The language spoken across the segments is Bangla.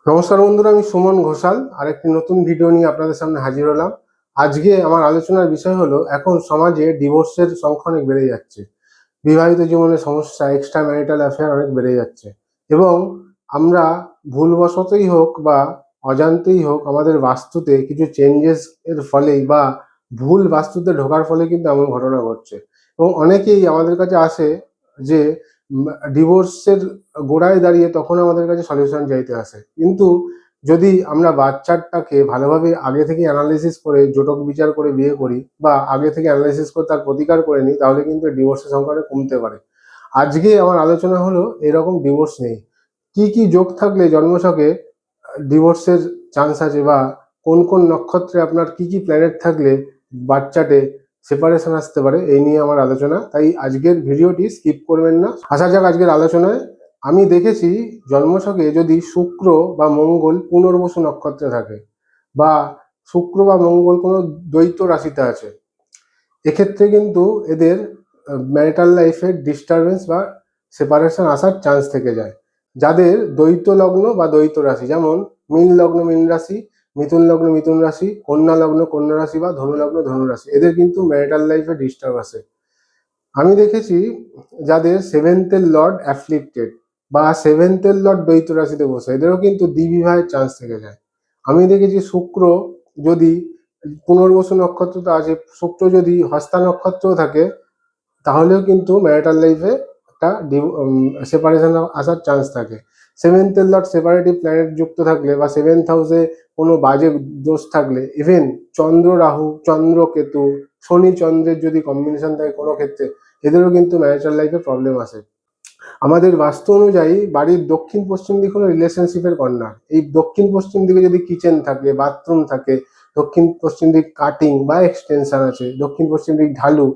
নমস্কার বন্ধুরা, আমি সুমন ঘোষাল আরেকটি নতুন ভিডিও নিয়ে আপনাদের সামনে হাজির হলাম। আজকে আমার আলোচনার বিষয় হলো, এখন সমাজে ডিভোর্সের সংখ্যা অনেক বেড়ে যাচ্ছে। বিবাহিত জীবনের সমস্যা, এক্সট্রা ম্যারিটাল অ্যাফেয়ার অনেক বেড়ে যাচ্ছে। এবং আমরা ভুলবশতই হোক বা অজান্তেই হোক, আমাদের বাস্তুতে কিছু চেঞ্জেস এর ফলেই বা ভুল বাস্তুতে ঢোকার ফলে কিন্তু এমন ঘটনা ঘটছে। এবং অনেকেই আমাদের কাছে আসে যে ডিভোর্সের গোড়ায় দাঁড়িয়ে তখন আমাদের কাছে সলিউশন চাইতে আসে। কিন্তু যদি আমরা বাচ্চাটাকে ভালোভাবে আগে থেকে অ্যানালিসিস করে জোটক বিচার করে বিয়ে করি, বা আগে থেকে অ্যানালিসিস করে তার প্রতিকার করে নিই, তাহলে কিন্তু ডিভোর্সের সংখ্যাটা কমতে পারে। আজকে আমার আলোচনা হলো, এরকম ডিভোর্স নেই, কি কি যোগ থাকলে জন্মছকে ডিভোর্সের চান্স আছে, বা কোন কোন নক্ষত্রে আপনার কি কি প্ল্যানেট থাকলে বাচ্চাটে সেপারেশন আসতে পারে, এই নিয়ে আমার আলোচনা। তাই আজকের ভিডিওটি স্কিপ করবেন না। আসা যাক আজকের আলোচনায়। আমি দেখেছি জন্মছকে যদি শুক্র বা মঙ্গল পুনর্বসু নক্ষত্রে থাকে, বা শুক্র বা মঙ্গল কোনো দ্বৈত রাশিতে আছে, এক্ষেত্রে কিন্তু এদের ম্যারিটাল লাইফের ডিস্টারবেন্স বা সেপারেশন আসার চান্স থেকে যায়। যাদের দ্বৈত লগ্ন বা দ্বৈত রাশি, যেমন মীন লগ্ন মীন রাশি, মিথুন লগ্ন মিথুন রাশি, কন্যা লগ্ন কন্যা রাশি, বা ধনু লগ্ন ধনু রাশি, এদের কিন্তু ম্যারিটাল লাইফে ডিস্টার্ব আসে। আমি দেখেছি যাদের সেভেন্থের লর্ড অ্যাফ্লিক্টেড বা সেভেন্থের লর্ড দ্বৈত রাশিতে বসে, এদেরও কিন্তু দ্বিবিবাহের চান্স থেকে যায়। আমি দেখেছি শুক্র যদি পুনর্বসু নক্ষত্রতে আছে, শুক্র যদি হস্তা নক্ষত্রও থাকে, তাহলেও কিন্তু ম্যারিটাল লাইফে একটা সেপারেশন আসার চান্স থাকে। সেভেন্থের লর্ড সেপারেটিভ প্ল্যানেট যুক্ত থাকলে, বা সেভেন্থ হাউসে কোনো বাজে দোষ থাকলে, ইভেন চন্দ্র রাহু, চন্দ্র কেতু, শনি চন্দ্রের যদি কম্বিনেশন থাকে কোনো ক্ষেত্রে, এদেরও কিন্তু ম্যারিটাল লাইফে প্রবলেম আসে। আমাদের বাস্তু অনুযায়ী বাড়ির দক্ষিণ পশ্চিম দিক হলো রিলেশনশিপের কর্নার। এই দক্ষিণ পশ্চিম দিকে যদি কিচেন থাকে, বাথরুম থাকে, দক্ষিণ পশ্চিম দিক কাটিং বা এক্সটেনশন আছে, দক্ষিণ পশ্চিম দিক ঢালু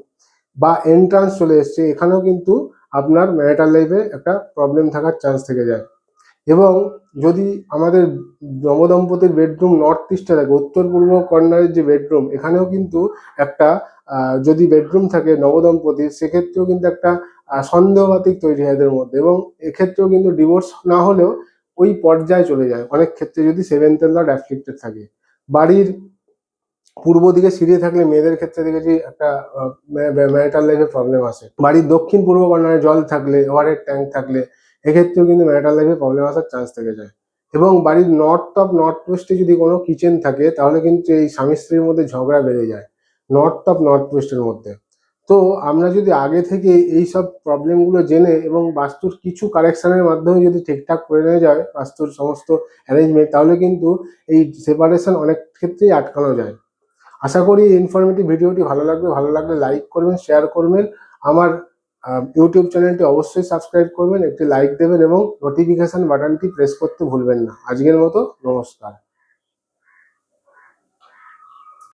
বা এন্ট্রান্স চলে এসছে, এখানেও কিন্তু আপনার ম্যারিটাল লাইফে একটা প্রবলেম থাকার চান্স থেকে যায়। এবং যদি আমাদের নবদম্পতির বেডরুম নর্থ ইস্টে থাকে, উত্তর পূর্ব কর্নারের যে বেডরুম, এখানেও কিন্তু একটা যদি বেডরুম থাকে নবদম্পতির, সেক্ষেত্রেও কিন্তু একটা সন্দেহবাতিক তৈরি হয় এদের মধ্যে, এবং এক্ষেত্রেও কিন্তু ডিভোর্স না হলেও ওই পর্যায়ে চলে যায় অনেক ক্ষেত্রে, যদি সেভেন্থ লর্ড অ্যাফ্লিক্টেড থাকে। বাড়ির পূর্ব দিকে সিঁড়ি থাকলে মেয়েদের ক্ষেত্রে দেখেছি একটা ম্যারিটাল লাইফে প্রবলেম আসে। বাড়ির দক্ষিণ পূর্ব কর্নারে জল থাকলে, ওভারহেড ট্যাঙ্ক থাকলে, এক্ষেত্রেও কিন্তু ম্যারিটাল লাইফে প্রবলেম আসার চান্স থেকে যায়। এবং বাড়ির নর্থ ওয়েস্টে যদি কোনো কিচেন থাকে, তাহলে কিন্তু এই স্বামী স্ত্রীর মধ্যে ঝগড়া বেড়ে যায় নর্থ ওয়েস্টের মধ্যে। তো আমরা যদি আগে থেকে এই সব প্রবলেমগুলো জেনে এবং বাস্তুর কিছু কারেকশনের মাধ্যমে যদি ঠিকঠাক করে নেওয়া যায় বাস্তুর সমস্ত অ্যারেঞ্জমেন্ট, তাহলে কিন্তু এই সেপারেশন অনেক ক্ষেত্রেই আটকানো যায়। আশা করি এই ইনফরমেটিভ ভিডিওটি ভালো লাগবে। ভালো লাগলে লাইক করবেন, শেয়ার করবেন। আমার ইউটিউব চ্যানেলটি অবশ্যই সাবস্ক্রাইব করবেন, একটি লাইক দেবেন এবং নোটিফিকেশন বাটনটি প্রেস করতে ভুলবেন না। আজকের মতো নমস্কার।